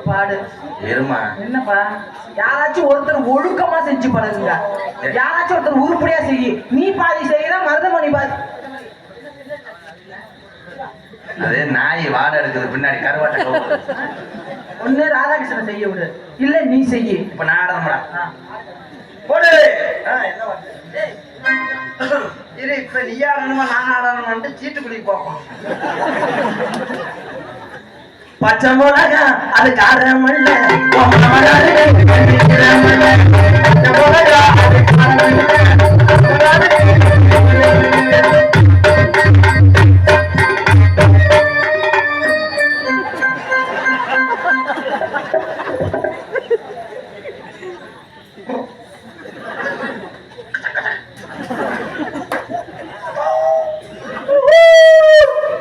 பாடு எருமா என்னப்பா யாராச்சும் ஒருத்தர் ஒழுக்கமா செஞ்சு பழகுங்க யாராச்சும் ஒருத்தர் உருப்படியா செய்யி நீ பாதி செய்யற மருதமணி பாதி அதே நாய் வாடை இருக்குது பின்னாடி கருவாட்டை ஒண்ணு ராதாகிருஷ்ணன் செய்ய விடு இல்ல நீ செய்யி இப்ப நான் ஆடணும்டா போடு இரு இப்ப நீ ஆடணுமா நான் ஆடணுமான்ட்டு சீட்டு குடிக்க போப்போம் பச்சை மிளகா அது காரமல்ல பச்சை மிளகா அது காரமல்ல